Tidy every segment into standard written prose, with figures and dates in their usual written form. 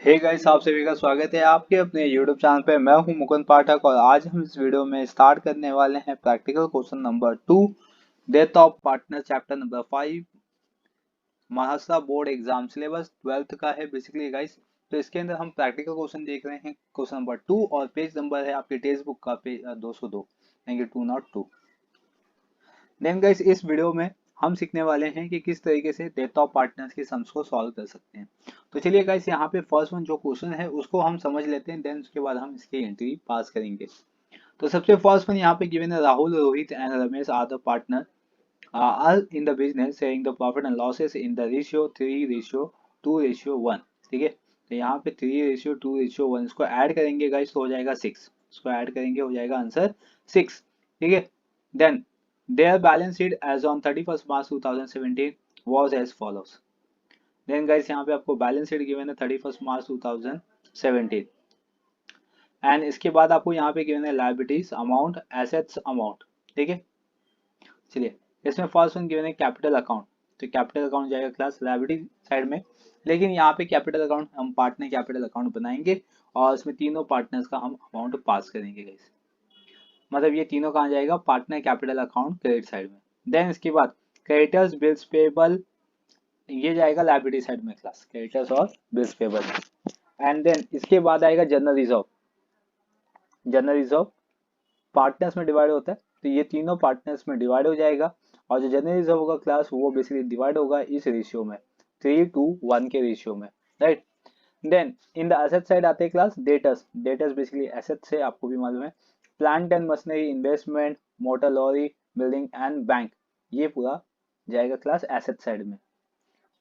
Hey guys, आप सभी का स्वागत है आपके अपने YouTube चैनल पे। मैं हूं मुकुंद पाठक और आज हम इस वीडियो में स्टार्ट करने वाले हैं practical question number 2, death of partner, chapter number 5, Maharashtra board exam. Syllabus 12th का है बेसिकली गाइस। तो इसके अंदर हम प्रैक्टिकल क्वेश्चन देख रहे हैं, क्वेश्चन नंबर 2, और पेज नंबर है आपके टेक्स्ट बुक का पेज 202, यानी कि 202। देन गाइस, इस वीडियो में हम सीखने वाले हैं कि किस तरीके से डेथ ऑफ पार्टनर्स के सम्स को सॉल्व कर सकते हैं। तो चलिए गाइस, यहाँ पे फर्स्ट वन जो क्वेश्चन है उसको हम समझ लेते हैं, देन उसके बाद हम इसकी एंट्री पास करेंगे। तो सबसे फर्स्ट वन यहाँ पे गिवन है, Rahul, Rohit and Ramesh are the partner are in the business sharing the profit and losses in the ratio 3:2:1। ठीक है, तो यहाँ पे 3:2:1 इसको ऐड करेंगे गाइस तो हो जाएगा 6। इसको ऐड करेंगे हो जाएगा आंसर 6। ठीक है, then their balance sheet as on 31st March 2017 was as follows। Then guys, यहाँ पे आपको बैलेंस शीट गिवन है 31st March 2017, एंड इसके बाद आपको यहाँ पे गिवन है लायबिलिटीज अमाउंट, एसेट्स अमाउंट। ठीक है, चलिए इसमें फर्स्ट वन गिवन है कैपिटल अकाउंट। तो कैपिटल अकाउंट जाएगा क्लास लायबिलिटी साइड में, लेकिन यहाँ पे कैपिटल अकाउंट हम पार्टनर कैपिटल अकाउंट बनाएंगे और इसमें तीनों पार्टनर्स का हम अमाउंट पास करेंगे गाइस। मतलब ये तीनों कहाँ जाएगा, partner capital account credit side में। देन इसके बाद क्रेडिटर्स, बिल्स पेबल, ये जाएगा लायबिलिटी साइड में क्लास, क्रेडिटर्स और बिल्स पेबल। एंड देन इसके बाद आएगा general reserve. General reserve partners में डिवाइड होता है, तो ये तीनों पार्टनर्स में डिवाइड हो जाएगा, और जो जनरल रिजर्व होगा क्लास वो बेसिकली डिवाइड होगा इस रेशियो में, 3:1 के रेशियो में, right. Then in the asset side आते हैं class debtors. Debtors basically asset से आपको भी मालूम है, plant and machinery, investment, motor lorry, building and bank, ये पूरा जाएगा क्लास एसेट साइड में।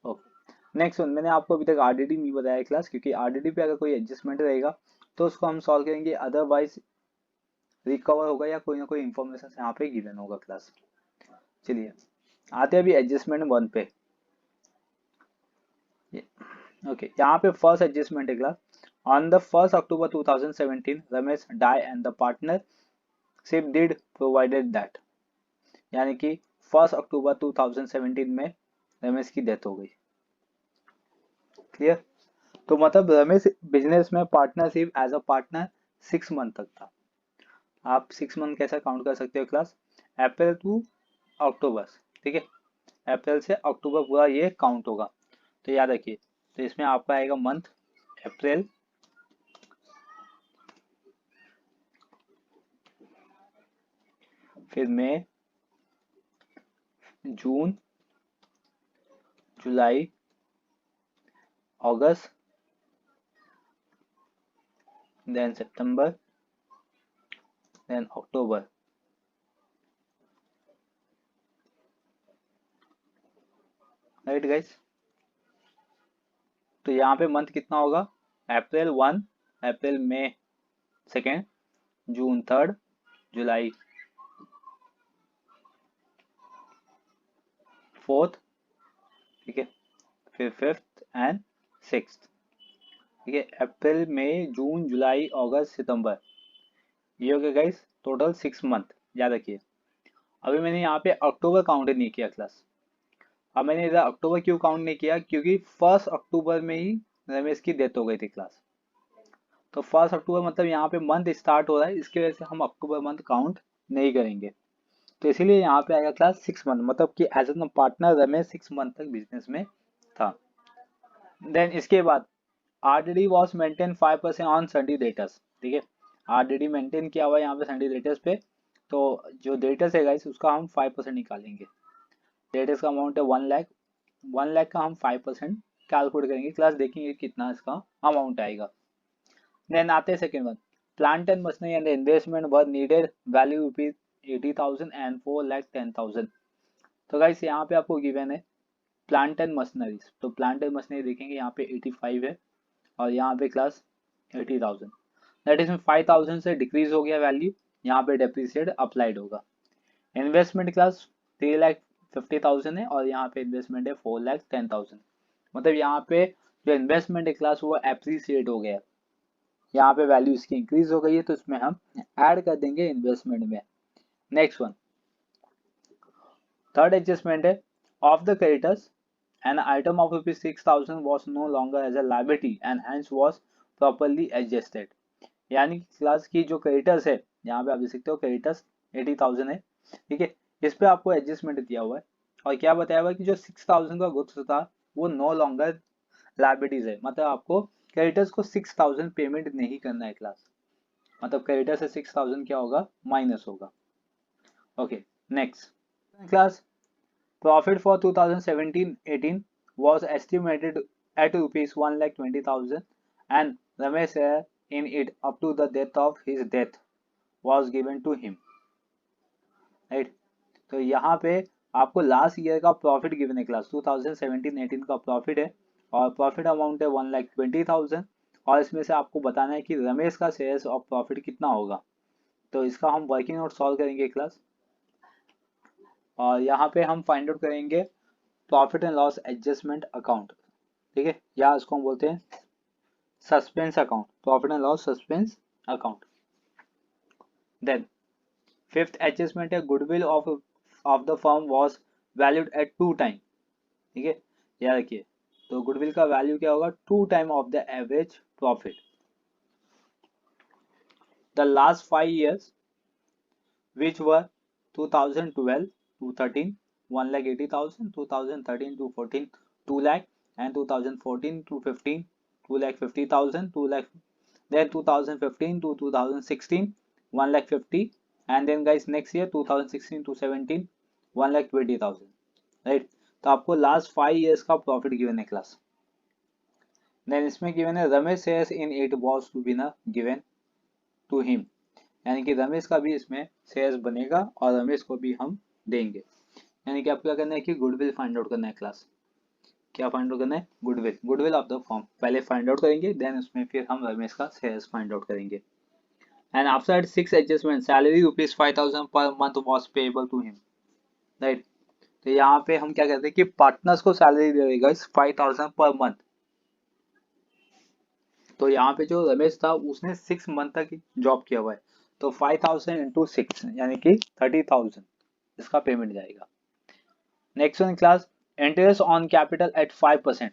ओके, नेक्स्ट वन, मैंने आपको अभी तक आरडीडी नहीं बताया क्लास, क्योंकि आरडीडी पे अगर कोई एडजस्टमेंट रहेगा तो उसको हम सॉल्व करेंगे, अदरवाइज रिकवर होगा या कोई ना कोई इंफॉर्मेशन यहाँ पे गिवन होगा क्लास। चलिए आते हैं अभी एडजस्टमेंट 1 पे। ओके, यहाँ पे फर्स्ट एडजस्टमेंट है class, on the 1st October 2017 Ramesh die and the partnership did provided that, यानी कि 1 अक्टूबर 2017 में रमेश की डेथ हो गई। क्लियर, तो मतलब रमेश बिजनेस में partnership as a partner 6 month तक था। आप 6 मंथ कैसा काउंट कर सकते हो क्लास, अप्रैल टू अक्टूबर। ठीक है, अप्रैल से अक्टूबर पूरा ये काउंट होगा। तो याद रखिए, तो इसमें आपका आएगा मंथ अप्रैल, फिर मई, जून, जुलाई, अगस्त, देन सितंबर, देन अक्टूबर। राइट गाइस, तो यहाँ पे मंथ कितना होगा, अप्रैल 1, अप्रैल मई 2, जून 3, जुलाई 4, ठीक है, फिर 5th एंड 6th। ठीक है, अप्रैल मई जून जुलाई अगस्त सितंबर, ये हो गया गाइस टोटल 6 मंथ। याद रखिए, अभी मैंने यहाँ पे अक्टूबर काउंट नहीं किया क्लास। अब मैंने इधर अक्टूबर क्यों काउंट नहीं किया, क्योंकि 1 अक्टूबर में ही रमेश की डेथ हो गई थी क्लास। तो 1 अक्टूबर मतलब यहाँ पे मंथ स्टार्ट हो रहा है, इसकी वजह से हम अक्टूबर मंथ काउंट नहीं करेंगे। तो इसीलिए यहाँ पे आएगा क्लास 6 मंथ, मतलब कि as a partner Ramesh 6 month तक बिजनेस में था। देन इसके बाद RDD was maintain 5% on sundry debtors. ठीक है, आरडीडी मेंटेन किया हुआ है यहाँ पे सन्डी डेटर्स पे, तो जो डेटर्स है गाइस उसका हम 5% निकालेंगे। डेटर्स का अमाउंट है 1 लाख, 1 लाख का हम 5% कैलकुलेट करेंगे क्लास, देखेंगे कितना इसका अमाउंट आएगा। देन आते हैं second one, plant and machinery and investment were needed value rupees 80,000 and 4,10,000। तो गाइस यहाँ पे आपको गिवन है प्लांट एंड मशीनरी, तो प्लांट एंड मशीनरी देखेंगे यहाँ पे 85 है और यहाँ पे क्लास 80,000, दैट इज 5,000 से डिक्रीज हो गया वैल्यू, यहाँ पे डेप्रिसिएट अप्लाइड होगा। इन्वेस्टमेंट क्लास 3,50,000 है और यहाँ पे इन्वेस्टमेंट है 4,10,000, मतलब यहाँ पे जो इन्वेस्टमेंट है क्लास वो एप्रिसिएट हो गया, यहाँ पे वैल्यू इसकी इंक्रीज हो गई है, तो इसमें हम ऐड कर देंगे इन्वेस्टमेंट में। नेक्स्ट वन, थर्ड एडजस्टमेंट है of the creditors An item of rupees 6,000 was no longer as a liability and hence was properly adjusted. यानी कि क्लास की जो क्रेडिटर्स है, यहाँ पे आप देख सकते हो क्रेडिटर्स 80,000 है, ठीक है, इस पे आपको एडजस्टमेंट दिया हुआ है और क्या बताया हुआ है कि जो 6,000 का गुड्स था वो नो लॉन्गर लाइबिलिटीज है, मतलब आपको क्रेडिटर्स को 6,000 पेमेंट नहीं करना है क्लास, मतलब क्रेडिटर से 6,000 क्या होगा, माइनस होगा। Okay, next class, profit for 2017-18 was estimated at rupees 1,20,000 and Ramesh share in it up to the death of his death was given to him, right? तो यहाँ पे आपको लास्ट ईयर का प्रॉफिट गिवन है class, 2017-18 का profit है और profit amount है 1,20,000 और इसमें से आपको बताना है कि रमेश का शेयर ऑफ प्रॉफिट कितना होगा। तो इसका हम वर्किंग नोट सॉल्व करेंगे क्लास और यहाँ पे हम फाइंड आउट करेंगे profit and loss adjustment account, ठीक है, या इसको हम बोलते हैं suspense account, profit and loss suspense account. Then fifth adjustment है goodwill of the firm was valued at 2 time, ठीक है, याद रखिए, तो गुडविल का वैल्यू क्या होगा, 2 time of the average profit. The last 5 years which were 2012 to 13 1,80,000, 2013 to 14 2 lakh and 2014 to 15 2,50,000, 2 lakh, then 2015 to 2016 1,50,000 and then guys next year 2016 to 17 1,20,000, right. तो आपको लास्ट 5 years का प्रॉफिट गिवन है class. Then इसमें given है Ramesh shares in it was to be ना given to him, यानी कि रमेश का भी इसमें शेयर्स बनेगा और रमेश को भी हम देंगे, यानी कि आपको क्या करना है कि गुडविल फाइंड आउट करना है क्लास। क्या फाइंड आउट करना है, goodwill, goodwill of the firm पहले फाइंड आउट करेंगे, देन उसमें फिर हम रमेश का शेयर्स फाइंड आउट करेंगे। And after 6 adjustment salary rupees 5,000 पर month was payable to him, right. तो यहाँ पे हम क्या कहते हैं कि पार्टनर्स को सैलरी देगा 5,000 पर मंथ। तो यहाँ पे जो रमेश था उसने 6 मंथ तक जॉब किया हुआ है, तो 5,000 इंटू 6 यानी कि 30,000 इसका पेमेंट जाएगा। Next one class, interest on capital at 5%,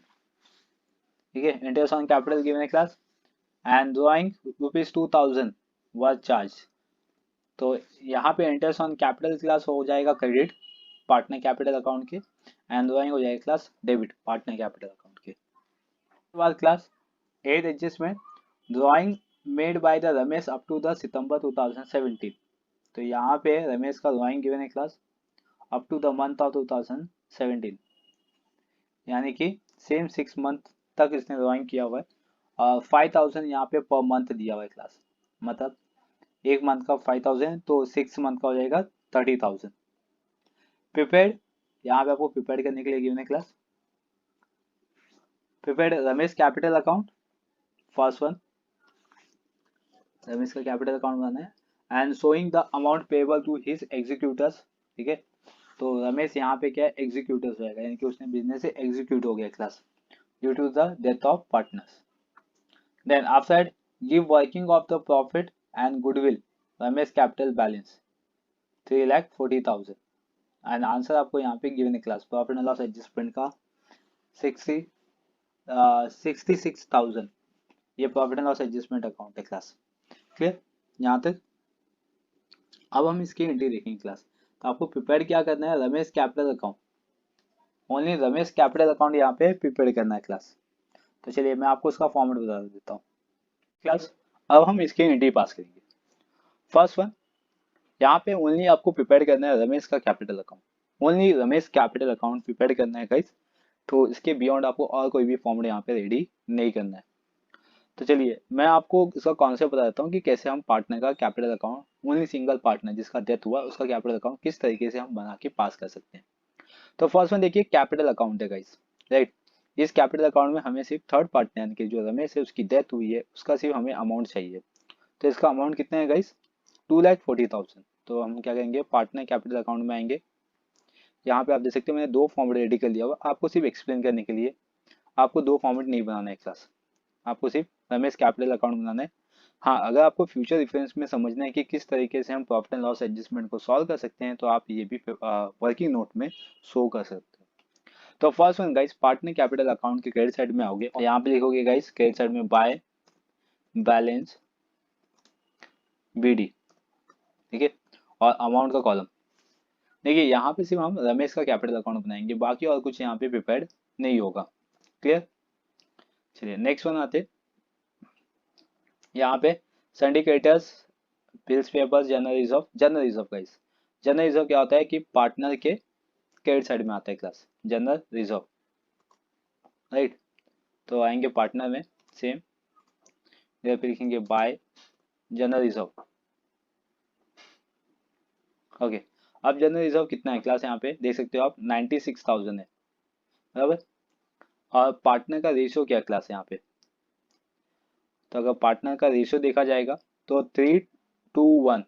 ठीक है, इंटरेस्ट ऑन कैपिटल गिवन है class and drawing rupees 2,000 was charge. तो यहाँ पे इंटरेस्ट ऑन कैपिटल क्लास हो जाएगा क्रेडिट पार्टनर कैपिटल अकाउंट के एंड ड्रॉइंग हो जाएगा class debit partner capital account के। बाद class 8 adjustment drawing made by the Ramesh up to the September 2017। तो यहाँ पे रमेश का ड्रॉइंग गिवन है class up to the month of 2017, यानी कि सेम 6 मंथ तक इसने ड्रॉइंग किया हुआ है और 5,000 यहाँ पे पर मंथ दिया हुआ है क्लास, मतलब एक मंथ का 5,000 तो 6 मंथ का हो जाएगा 30,000। प्रिपेयर्ड, यहाँ पे आपको प्रिपेयर करने के लिए गिवन है class prepared Ramesh capital account, first one Ramesh का कैपिटल अकाउंट बनाना है and showing the amount payable to his executors, ठीक है, तो रमेश यहाँ पे क्या है एग्जीक्यूटर्स रहेगा, यानी कि उसने बिजनेस से एग्जीक्यूट हो गया class due to the death of partners. Then after give working of the profit and goodwill Ramesh capital balance 3,40,000 and answer आपको यहाँ पे गिवन है class profit and loss adjustment का 66,000, ये profit and loss adjustment account है class, clear यहाँ तक। अब हम इसकी एंट्री देखेंगे क्लास, तो आपको प्रिपेयर क्या करना है, Ramesh capital account, only Ramesh capital account यहाँ पे प्रिपेयर करना है क्लास। तो चलिए मैं आपको इसका फॉर्मेट बता देता हूँ क्लास। अब हम इसकी एंट्री पास करेंगे। फर्स्ट वन, यहाँ पे ओनली आपको प्रिपेयर करना है रमेश का capital account, only Ramesh capital account prepare करना है गाइस, तो इसके बियॉन्ड आपको और कोई भी फॉर्मेट यहाँ पे रेडी नहीं करना है। तो चलिए मैं आपको इसका कॉन्सेप्ट बता देता हूँ कि कैसे हम पार्टनर का capital account, only single partner जिसका डेथ हुआ उसका कैपिटल अकाउंट किस तरीके से हम बना के पास कर सकते हैं। तो फर्स्ट वन देखिए कैपिटल अकाउंट है गाइस, राइट। इस कैपिटल अकाउंट में हमें सिर्फ थर्ड पार्टनर यानी कि जो रमेश है उसकी डेथ हुई है उसका सिर्फ हमें अमाउंट चाहिए। तो इसका अमाउंट कितना है गाइस, 2,40,000। तो हम क्या करेंगे पार्टनर कैपिटल अकाउंट में आएंगे, यहाँ पे आप देख सकते हो मैंने 2 फॉर्मेट रेडी कर लिया हुआ, आपको सिर्फ एक्सप्लेन करने के लिए, आपको 2 फॉर्मेट नहीं बनाना है क्लास, आपको सिर्फ रमेश कैपिटल अकाउंट बनाना है। हाँ, अगर आपको फ्यूचर रेफरेंस में समझना है कि किस तरीके से हम प्रॉफिट एंड लॉस एडजस्टमेंट को सॉल्व कर सकते हैं तो आप ये भी वर्किंग नोट में शो कर सकते हैं। तो first one guys, partner capital account के क्रेडिट साइड में आओगे और यहाँ पे लिखोगे गाइस क्रेडिट साइड में बाय बैलेंस BD, ठीक है, और अमाउंट का कॉलम। देखिए यहाँ पे सिर्फ हम रमेश का कैपिटल अकाउंट बनाएंगे, बाकी और कुछ यहाँ पे प्रिपेयर्ड नहीं होगा। क्लियर? चलिए नेक्स्ट वन आते, यहाँ पे syndicators, bills papers, general reserve. General reserve guys, general reserve क्या होता है कि पार्टनर के क्रेडिट साइड में आता है क्लास जनरल रिजर्व, राइट। तो आएंगे पार्टनर में, सेम इधर पे लिखेंगे बाय जनरल रिजर्व। ओके, अब जनरल रिजर्व कितना है क्लास, यहाँ पे देख सकते हो आप 96,000 है, बराबर। और पार्टनर का रेशियो क्या क्लास है यहाँ पे, तो अगर पार्टनर का रेशियो देखा जाएगा तो 3:1।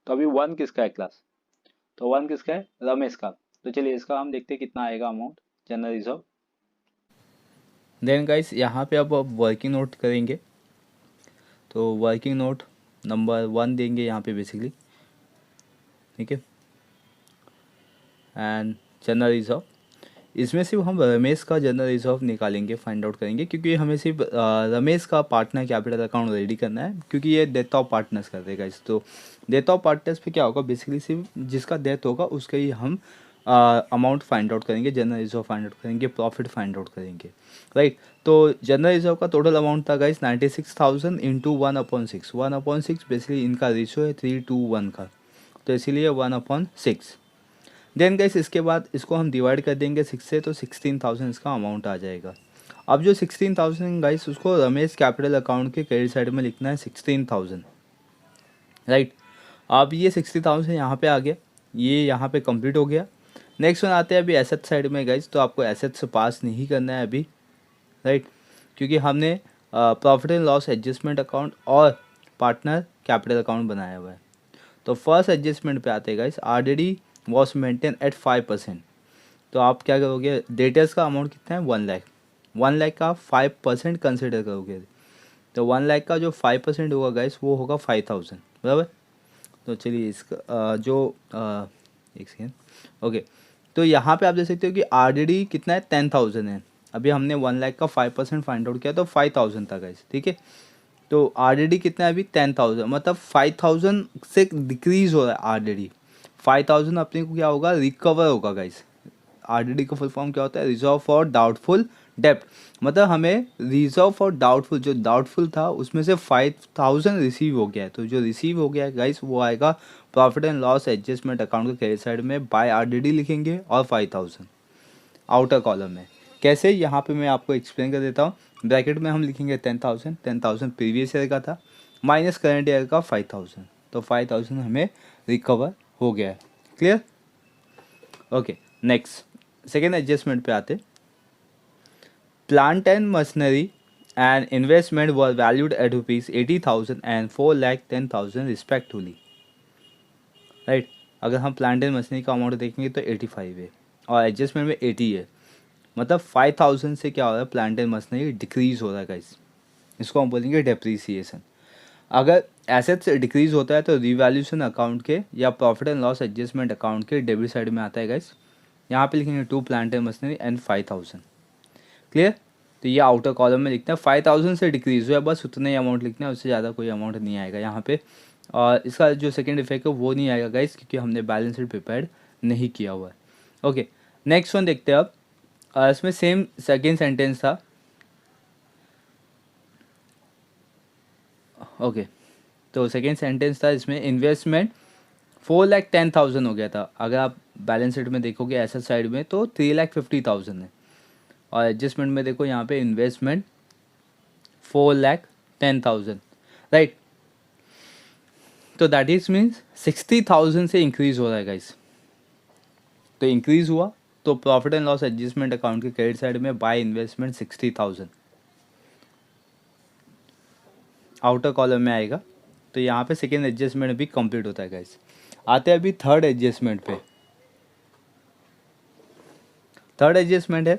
तो अभी 1 किसका है क्लास, तो 1 किसका है, रमेश का। तो चलिए इसका हम देखते हैं कितना आएगा amount general reserve. Then guys यहाँ पे अब वर्किंग नोट करेंगे, तो वर्किंग नोट नंबर 1 देंगे यहाँ पे बेसिकली, ठीक है। एंड जनरल रिजर्व, इसमें सिर्फ हम रमेश का जनरल रिजर्व निकालेंगे, फाइंड आउट करेंगे, क्योंकि हमें सिर्फ रमेश का पार्टनर कैपिटल अकाउंट रेडी करना है, क्योंकि ये डेथ ऑफ पार्टनर्स कर देगा इस। तो डेथ ऑफ पार्टनर्स पे क्या होगा, बेसिकली सिर्फ जिसका डेथ होगा उसका ही हम अमाउंट फाइंड आउट करेंगे, जनरल रिजर्व फाइंड आउट करेंगे, प्रॉफिट फाइंड आउट करेंगे, राइट। तो जनरल रिजर्व का टोटल अमाउंट था गाइस 96,000 इंटू 1/6। 1/6 बेसिकली इनका रेशियो है 3:1 का, तो इसीलिए 1/6। देन गाइस इसके बाद इसको हम डिवाइड कर देंगे 6 से, तो 16,000 इसका अमाउंट आ जाएगा। अब जो 16,000 गाइस उसको रमेश कैपिटल अकाउंट के क्रेडिट साइड में लिखना है 16,000, राइट। अब ये 60,000 यहाँ पे आ गया, ये यहाँ पे कंप्लीट हो गया। नेक्स्ट वन आते हैं अभी एसेट साइड में गाइस, तो आपको एसेट से पास नहीं करना है अभी, राइट, क्योंकि हमने profit and loss adjustment account और पार्टनर कैपिटल अकाउंट बनाया हुआ है। तो फर्स्ट एडजस्टमेंट पे आते हैं guys, RDD was maintain at 5%। तो आप क्या करोगे, डेटर्स का अमाउंट कितना है 1 लाख, 1 लाख का 5% कंसिडर करोगे, तो 1 लाख का जो 5% होगा गाइस वो होगा 5,000, बराबर। तो चलिए इसका एक सेकेंड, ओके। तो यहाँ पे आप देख सकते हो कि RDD कितना है 10,000 है, अभी हमने 1 लाख का 5% फाइंड आउट किया तो 5,000 था गाइस, ठीक है। तो RDD कितना है अभी 10,000, मतलब 5,000 से डिक्रीज हो रहा है RDD। 5,000 अपने को क्या होगा, रिकवर होगा गाइस। RDD का फुल फॉर्म क्या होता है, रिजर्व फॉर डाउटफुल डेप्ट, मतलब हमें रिजर्व फॉर डाउटफुल, जो डाउटफुल था उसमें से 5,000 रिसीव हो गया है, तो जो रिसीव हो गया है गाइस वो आएगा profit and loss adjustment account के क्रेडिट साइड में, बाय RDD लिखेंगे और 5,000 आउटर कॉलम में। कैसे, यहाँ पे मैं आपको एक्सप्लेन कर देता हूँ। ब्रैकेट में हम लिखेंगे 10,000, 10,000 प्रीवियस ईयर का था, माइनस करंट ईयर का 5,000, तो 5,000 हमें रिकवर हो गया है। Clear? Okay, next second adjustment पे आते। Plant and machinery and investment were valued at ₹80,000 and 4,10,000 respectively, right. अगर हम प्लांट एंड मशीनरी का अमाउंट देखेंगे तो 85 है और एडजस्टमेंट में 80 है, मतलब 5,000 से क्या हो रहा है, प्लांट एंड मशीनरी डिक्रीज हो रहा है गाइस, इसको हम बोलेंगे डेप्रीसिएशन। अगर एसेट्स डिक्रीज होता है तो रिवैल्यूएशन अकाउंट के या profit and loss adjustment account के डेबिट साइड में आता है गाइस। यहाँ पे लिखेंगे 2 plant and machinery and 5,000। Clear? तो ये आउटर कॉलम में लिखना है, 5,000 से डिक्रीज हुआ है बस उतना ही अमाउंट लिखना है, उससे ज़्यादा कोई अमाउंट नहीं आएगा यहाँ पे। और इसका जो सेकेंड इफेक्ट है वो नहीं आएगा गाइस, क्योंकि हमने बैलेंस शीट प्रिपेयर नहीं किया हुआ है। ओके, नेक्स्ट वन देखते हैं अब। इसमें सेम सेकेंड सेंटेंस था। ओके, तो सेकेंड सेंटेंस था इसमें, इन्वेस्टमेंट 4,10,000 हो गया था। अगर आप बैलेंस शीट में देखोगे एसेट साइड में तो 3,50,000 है, और एडजस्टमेंट में देखो यहाँ पे इन्वेस्टमेंट 4,10,000, राइट। तो दैट इज मीन्स 60,000 से इंक्रीज हो रहा है गाइस। तो इंक्रीज हुआ तो profit and loss adjustment account के क्रेडिट साइड में बाय इन्वेस्टमेंट 60,000 आउटर कॉलम में आएगा। तो यहाँ पे सेकेंड एडजस्टमेंट भी कंप्लीट होता है गाइस। आते हैं अभी थर्ड एडजस्टमेंट पे। थर्ड एडजस्टमेंट है,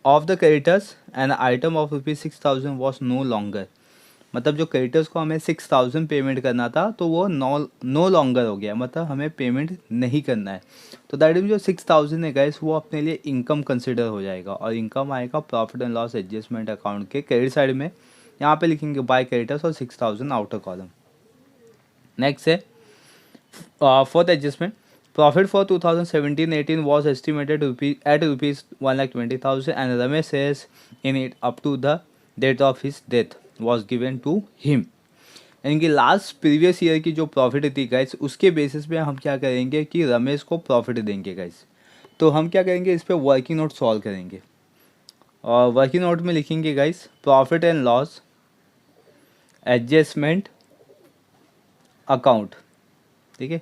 of the creditors an item of ₹6,000 was no longer मतलब जो क्रेडिटर्स को हमें 6000 पेमेंट करना था तो वो नो लॉन्गर हो गया, मतलब हमें पेमेंट नहीं करना है। तो दैट मीन जो 6000 है गाइस वो अपने लिए इनकम कंसिडर हो जाएगा, और इनकम आएगा profit and loss adjustment account के क्रेडिट साइड में। यहाँ पे लिखेंगे बाय क्रेडिटर्स और 6000 आउटर कॉलम। नेक्स्ट है fourth adjustment. Profit for 2017-18 was estimated at rupees 1,20,000 and Ramesh shares in it up to the date of his death was given to him. यानी कि last previous year की जो profit थी guys उसके basis पे हम क्या करेंगे कि रमेश को प्रॉफिट देंगे गाइस। तो हम क्या करेंगे, इस पे वर्किंग नोट सॉल्व करेंगे, और वर्किंग नोट में लिखेंगे guys profit and loss adjustment account. ठीक है,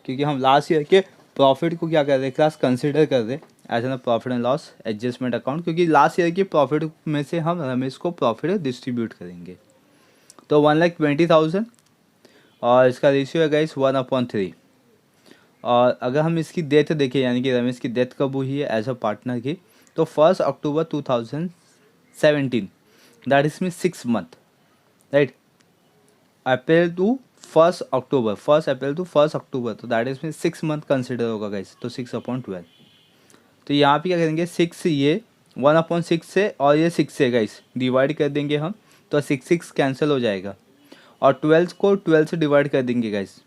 क्योंकि हम लास्ट ईयर के प्रॉफिट को क्या कर रहे हैं क्लास कंसिडर कर रहे हैं as an profit and loss adjustment account, क्योंकि लास्ट ईयर की प्रॉफिट में से हम रमेश को प्रॉफिट डिस्ट्रीब्यूट करेंगे। तो 1,20,000 और इसका रेशियो है गाइस 1/3। और अगर हम इसकी डेट देखें, यानी कि रमेश की डेथ कब हुई है एज अ पार्टनर की, तो 1 October 2017, that is mean 6 month, right. April to 1 October, 1 April to 1 October, तो that is mean 6 month consider होगा गाइस। तो 6/12। तो यहाँ पे क्या करेंगे 6, ये 1/6 से और ये 6 से गाइस डिवाइड कर देंगे हम, तो 6 कैंसिल हो जाएगा, और 12 को 12 से डिवाइड कर देंगे गाइस,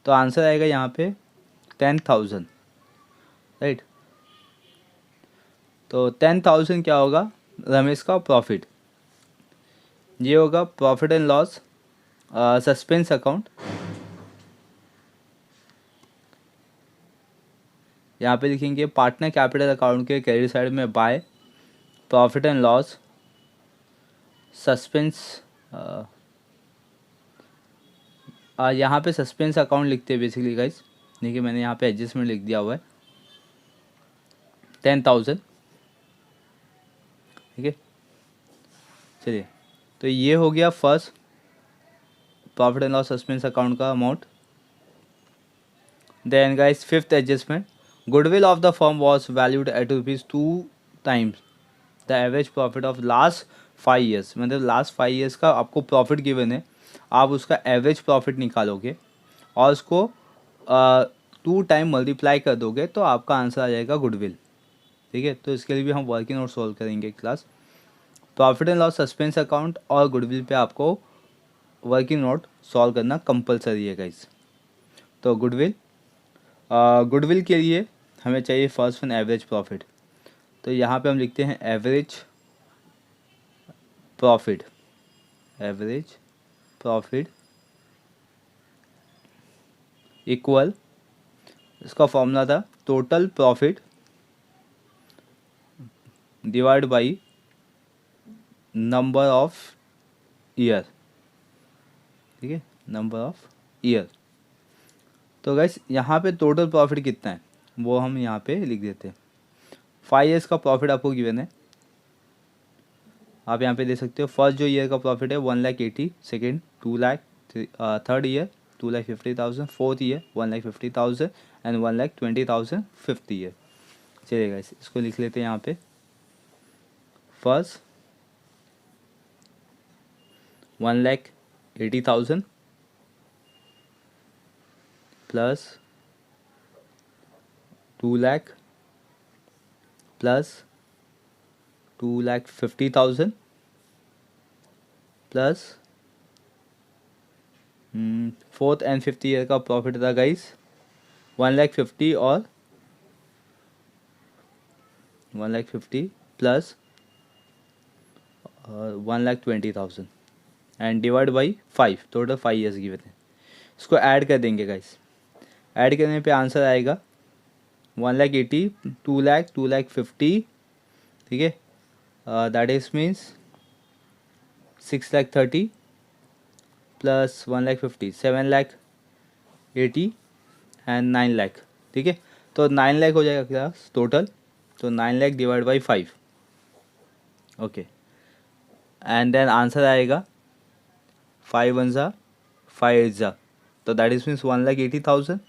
तो आंसर आएगा यहाँ पे 10,000, राइट। तो 10,000 क्या होगा रमेश का प्रॉफिट। ये होगा profit and loss suspense account. यहाँ पे लिखेंगे पार्टनर कैपिटल अकाउंट के क्रेडिट साइड में bye profit and loss suspense. यहाँ पे सस्पेंस अकाउंट लिखते हैं बेसिकली गाइस, देखिए मैंने यहाँ पे एडजस्टमेंट लिख दिया हुआ है 10,000। ठीक है, चलिए, तो ये हो गया first profit and loss suspense account का amount. Then guys fifth adjustment, goodwill of the firm was valued at ₹2 times the average profit of last 5 years. मतलब लास्ट 5 ईयर्स का आपको प्रॉफिट गिवन है, आप उसका एवरेज प्रॉफिट निकालोगे और उसको 2 टाइम मल्टीप्लाई कर दोगे तो आपका आंसर आ जाएगा गुडविल। ठीक है, तो इसके लिए भी हम वर्किंग नोट सॉल्व करेंगे class. Profit and loss suspense account और गुडविल पे आपको वर्किंग नोट सॉल्व करना कंपलसरी है गाइस। तो गुडविल के लिए हमें चाहिए फर्स्ट वन एवरेज प्रॉफिट। तो यहाँ पे हम लिखते हैं एवरेज प्रॉफिट इक्वल, इसका फॉर्मूला था total profit divide by number of year. ठीक है, नंबर ऑफ ईयर। तो गाइस यहाँ पे टोटल प्रॉफिट कितना है वो हम यहाँ पे लिख देते हैं। 5 ईयर्स का प्रॉफिट आपको गिवन है, आप यहाँ पे दे सकते हो। फर्स्ट जो ईयर का प्रॉफिट है 1,80,000, second 2 lakh, third year 2,50,000, fourth year 1,50,000 and 1,20,000 fifth year. चलिए गाइस इसको लिख लेते हैं यहाँ पे। First 1,80,000 plus 2 lakh plus 2,50,000 plus fourth and fifth year का प्रॉफिट था गाइस 1,50,000 और 1,50,000 plus 1,20,000 and divide by 5, total 5 years given है। इसको ऐड कर देंगे गाइस, ऐड करने पे आंसर आएगा 1,80,000, 2 लाख, 2,50,000। ठीक है, that is means 6,30,000 plus 1,50,000, 7,80,000 and 9 lakh. ठीक है, तो 9 लाख हो जाएगा क्लास टोटल। तो 9 lakh divide by 5, okay, and then answer आएगा 5 1 ज़ा 5 8 ज़ा, तो दैट इज मीन्स 1,80,000।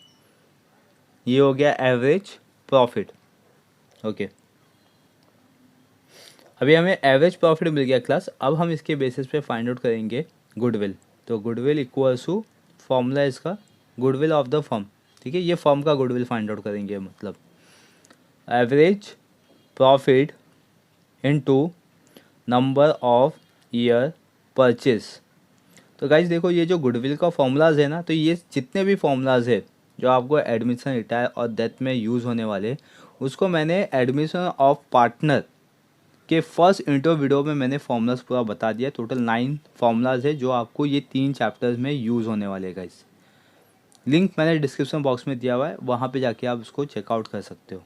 ये हो गया एवरेज प्रॉफिट। ओके, अभी हमें एवरेज प्रॉफिट मिल गया क्लास। अब हम इसके बेसिस पे फाइंड आउट करेंगे गुडविल। तो गुडविल इक्वल्स टू फॉर्मूला इसका गुडविल ऑफ द फर्म, ठीक है। ये फर्म का गुडविल फाइंड आउट करेंगे, मतलब average profit into number of year purchase. तो गाइज देखो, ये जो गुडविल का फॉर्मूलाज है ना, तो ये जितने भी फॉर्मूलाज है जो आपको एडमिशन, रिटायर और डेथ में यूज़ होने वाले, उसको मैंने एडमिशन ऑफ पार्टनर के फर्स्ट इंट्रो वीडियो में मैंने फॉर्मूलाज पूरा बता दिया। टोटल 9 फॉर्मूलाज है जो आपको ये 3 चैप्टर्स में यूज़ होने वाले हैं गाइज। लिंक मैंने डिस्क्रिप्शन बॉक्स में दिया हुआ है, वहाँ पे जाके आप उसको चेकआउट कर सकते हो।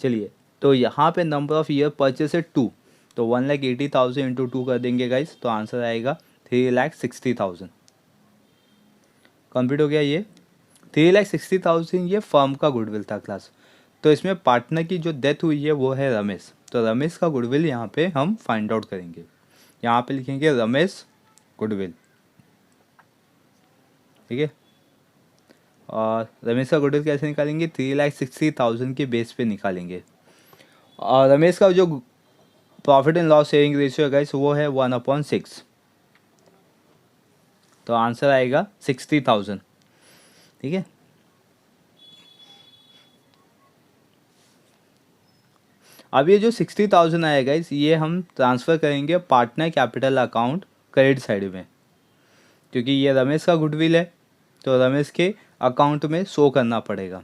चलिए, तो यहाँ पे नंबर ऑफ़ ईयर परचेस है 2, तो 1,80,000 इंटू 2 कर देंगे गाइज, तो आंसर आएगा 3,60,000। कंप्लीट हो गया ये 3,60,000। ये फर्म का गुडविल था क्लास। तो इसमें पार्टनर की जो डेथ हुई है वो है रमेश, तो रमेश का गुडविल यहाँ पे हम फाइंड आउट करेंगे। यहाँ पे लिखेंगे रमेश गुडविल, ठीक है। और रमेश का गुडविल कैसे निकालेंगे, 3,60,000 के बेस पे निकालेंगे। और रमेश का जो profit and loss sharing ratio है गाइस, वो है 1/6, तो आंसर आएगा 60,000, ठीक है। अब ये जो 60,000 आएगा इस, ये हम ट्रांसफ़र करेंगे partner capital account credit side में, क्योंकि ये रमेश का गुडविल है, तो रमेश के अकाउंट में शो करना पड़ेगा।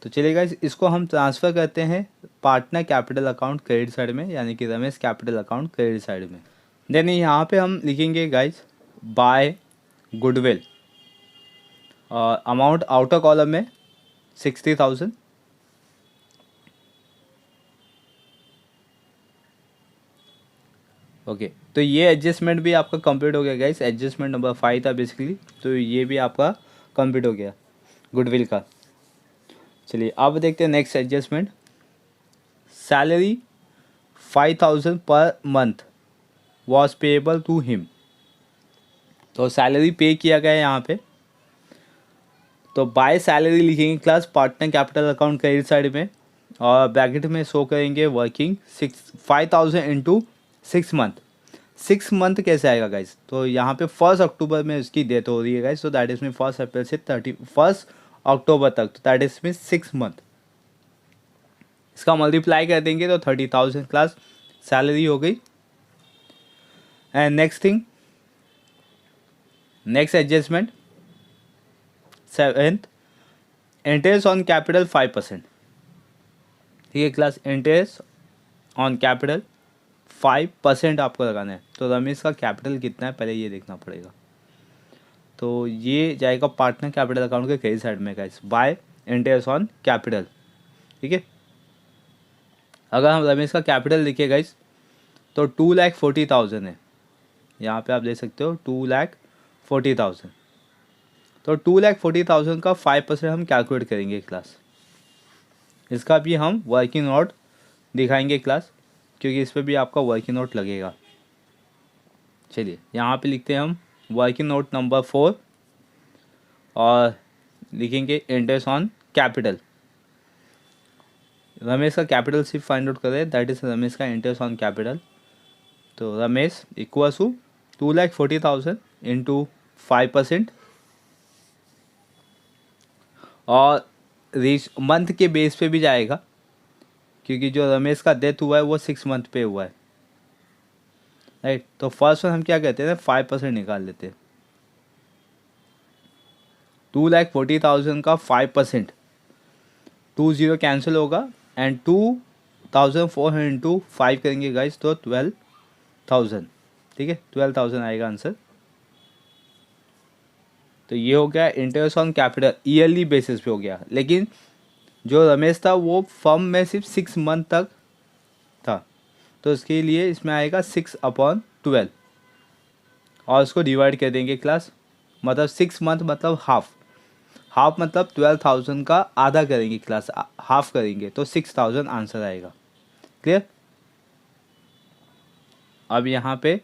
तो चलिए गाइस, इसको हम ट्रांसफ़र करते हैं partner capital account credit side में, यानी कि Ramesh capital account credit side में। देन यहाँ पे हम लिखेंगे गाइस बाय गुडविल, और अमाउंट आउटर कॉलम में 60,000, ओके। तो ये एडजस्टमेंट भी आपका कंप्लीट हो गया गाइस। एडजस्टमेंट नंबर 5 था बेसिकली, तो ये भी आपका कंप्लीट हो गया गुडविल का। चलिए अब देखते हैं नेक्स्ट एडजस्टमेंट। सैलरी 5,000 पर month was payable to him, तो सैलरी पे किया गया है यहाँ पे। तो बाय सैलरी लिखेंगे class partner capital account credit side में, और ब्रैकेट में शो करेंगे वर्किंग 5,000 इंटू 6 मंथ। 6 मंथ कैसे आएगा गाइस, तो यहाँ पे 1 अक्टूबर में उसकी डेथ हो रही है गाइस, तो दैट इज मीन 1 अप्रैल से 31 अक्टूबर तक, तो दैट इज मीन 6 मंथ। इसका मल्टीप्लाई कर देंगे तो 30,000 क्लास सैलरी हो गई। And next thing, next adjustment 7th, interest on capital 5%, ठीक है क्लास। इंटरेस्ट ऑन कैपिटल 5% आपको लगाना है। तो रमेश का कैपिटल कितना है पहले ये देखना पड़ेगा, तो ये जाएगा पार्टनर कैपिटल अकाउंट के क्रेडिट साइड में guys, bye interest on capital, ठीक है। अगर हम रमेश का कैपिटल लिखे गाइस, तो 2,40,000 है, यहाँ पे आप देख सकते हो 2,40,000। तो 2,40,000 का 5% हम कैलकुलेट करेंगे क्लास। इसका भी हम वर्किंग नोट दिखाएंगे क्लास, क्योंकि इस पर भी आपका वर्किंग नोट लगेगा। चलिए यहाँ पे लिखते हैं हम वर्किंग नोट नंबर 4, और लिखेंगे इंटरेस्ट ऑन कैपिटल। रमेश का कैपिटल सिर्फ फाइंड आउट करें, दैट इज रमेश का इंटरेस्ट ऑन कैपिटल। तो रमेश इक्वल टू 2,40,000 इंटू 5%, और मंथ के बेस पे भी जाएगा, क्योंकि जो रमेश का डेथ हुआ है वो 6 मंथ पे हुआ है, राइट। तो फर्स्ट वन हम क्या कहते हैं, 5% निकाल लेते हैं। 2,40,000 का 5%, 20 कैंसिल होगा, एंड 2,400 इंटू 5 करेंगे गाइस, तो 12,000, ठीक है। 12,000 आएगा आंसर। तो ये हो गया interest on capital, yearly basis पे हो गया। लेकिन जो रमेश था वो फर्म में सिर्फ 6 मंथ तक था, तो उसके लिए इसमें आएगा 6/12, और उसको डिवाइड कर देंगे क्लास, मतलब 6 मंथ मतलब हाफ मतलब 12,000 का आधा करेंगे क्लास, हाफ करेंगे तो 6,000 आंसर आएगा। क्लियर। अब यहाँ पे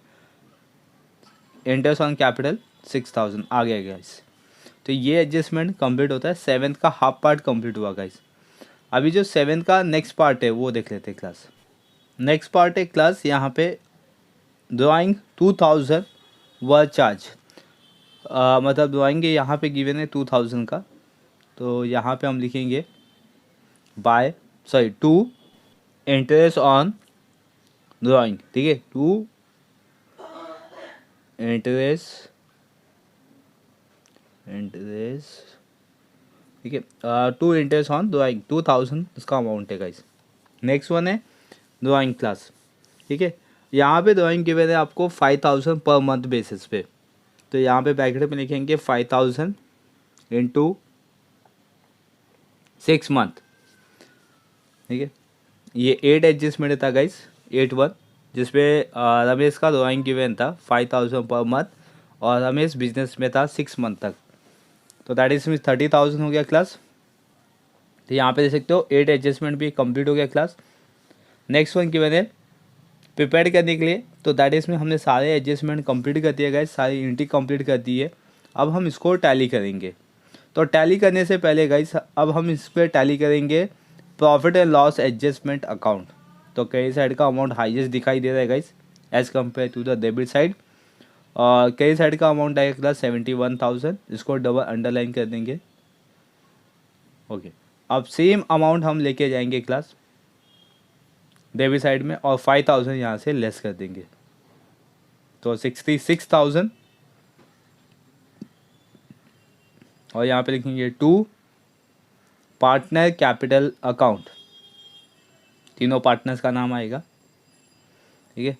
इंटरेस्ट ऑन कैपिटल 6,000 आ गया गाइस। तो ये एडजस्टमेंट कंप्लीट होता है। 7th का हाफ पार्ट कंप्लीट हुआ गाइस। अभी जो 7th का नेक्स्ट पार्ट है वो देख लेते हैं क्लास। नेक्स्ट पार्ट है क्लास, यहाँ पे ड्राइंग 2000 वर चार्ज, मतलब ड्राइंग यहाँ पे गिवन है 2000 का, तो यहाँ पे हम लिखेंगे टू इंटरेस्ट ऑन ड्राइंग, ठीक है, टू इंटरेस्ट, ठीक है, टू इंटरेस्ट ऑन ड्राइंग 2000 इसका अमाउंट है गाइस। नेक्स्ट वन है ड्राइंग क्लास, ठीक है, यहाँ पे ड्राइंग गिवन है आपको 5000 पर मंथ बेसिस पे, तो यहाँ पे ब्रैकेट में लिखेंगे 5000 इंटू 6 मंथ, ठीक है। ये 8 एडजस्टमेंट था गाइस, 8 1, जिसपे रमेश का ड्राइंग गिवन था 5000 पर मंथ और रमेश बिजनेस में था 6 मंथ तक, तो दैट इज मीन 30,000 हो गया क्लास। तो यहाँ पे देख सकते हो 8 एडजस्टमेंट भी कंप्लीट हो गया क्लास। नेक्स्ट वन गिवन है प्रिपेयर करने के लिए, तो दैट इज में हमने सारे एडजस्टमेंट कंप्लीट कर दिया गाइस, सारी एंट्री कंप्लीट कर दी है। अब हम इसको टैली करेंगे, तो टैली करने से पहले गाइस अब हम इस पर टैली करेंगे profit and loss adjustment account. तो क्रेडिट साइड का अमाउंट हाईएस्ट दिखाई दे रहा है guys as compare to the debit side, और क्रेडिट साइड का अमाउंट आएगा क्लास 71,000, इसको डबल अंडरलाइन कर देंगे। ओके, अब सेम अमाउंट हम लेके जाएंगे क्लास डेबिट साइड में और 5,000 यहाँ से लेस कर देंगे, तो 66,000, और यहाँ पे लिखेंगे टू पार्टनर कैपिटल अकाउंट, तीनों पार्टनर्स का नाम आएगा, ठीक है।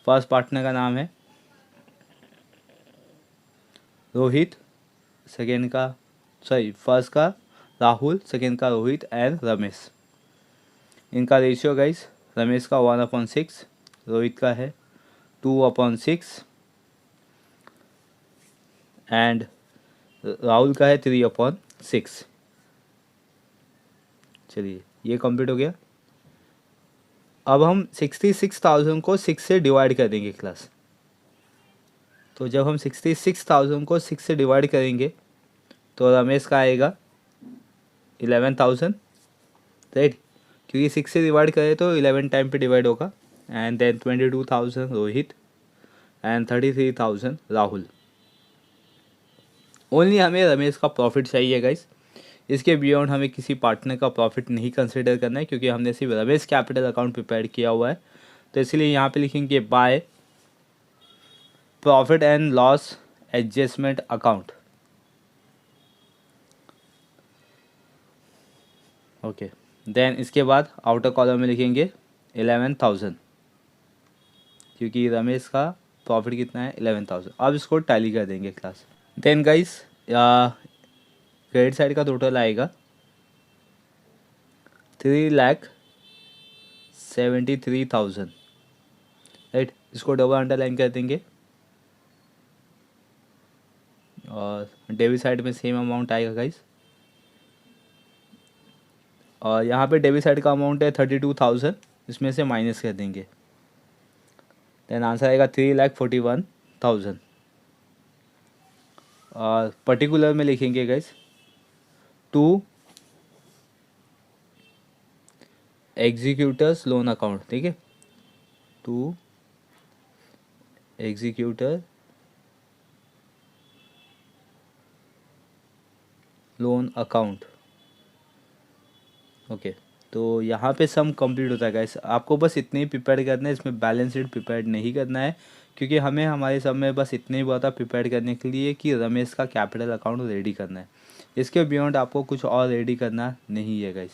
फर्स्ट पार्टनर का नाम है रोहित, सेकेंड का फर्स्ट का राहुल, सेकेंड का रोहित एंड रमेश। इनका रेशियो गाइस, रमेश का 1/6, रोहित का है 2/6 एंड राहुल का है 3/6। चलिए ये कंप्लीट हो गया। अब हम 66,000 को 6 से डिवाइड कर देंगे क्लास, तो जब हम 66,000 को 6 से डिवाइड करेंगे तो रमेश का आएगा 11,000, राइट, क्योंकि 6 से डिवाइड करें तो 11 टाइम पे डिवाइड होगा, and then 22,000 Rohit and 33,000 Rahul. Only हमें रमेश का प्रॉफिट चाहिए गाइस, इसके बियॉन्ड हमें किसी पार्टनर का प्रॉफिट नहीं कंसिडर करना है, क्योंकि हमने सिर्फ रमेश कैपिटल अकाउंट प्रिपेयर किया हुआ है। तो इसलिए यहाँ पे लिखेंगे by profit and loss adjustment account. Okay, then इसके बाद आउटर कॉलम में लिखेंगे 11,000, क्योंकि रमेश का प्रॉफिट कितना है 11,000। अब इसको टैली कर देंगे class. Then guys credit side का टोटल आएगा 3,73,000, राइट, इसको डबल अंडरलाइन कर देंगे, और डेबिट साइड में सेम अमाउंट आएगा गाइस, और यहाँ पे डेबिट साइड का अमाउंट है 32,000, इसमें से माइनस कर देंगे, देन आंसर आएगा 3,41,000। और पर्टिकुलर में लिखेंगे guys to executors loan account, ठीक है, to executor loan account. Okay, तो यहाँ पे सम कंप्लीट होता है गाइस, आपको बस इतने ही प्रिपेयर करना है, इसमें बैलेंस शीट प्रिपेयर नहीं करना है, क्योंकि हमें हमारे सब में बस इतने ही बहुत प्रिपेयर करने के लिए कि रमेश का कैपिटल अकाउंट रेडी करना है, इसके बियॉन्ड आपको कुछ और रेडी करना नहीं है guys.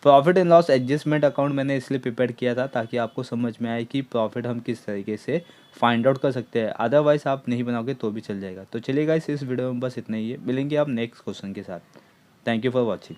Profit and loss adjustment account मैंने इसलिए प्रिपेयर किया था ताकि आपको समझ में आए कि प्रॉफिट हम किस तरीके से फाइंड आउट कर सकते हैं, अदरवाइज आप नहीं बनाओगे तो भी चल जाएगा। तो चलिए गाइस, इस वीडियो में बस इतना ही है, मिलेंगे आप नेक्स्ट क्वेश्चन के साथ। Thank you for watching.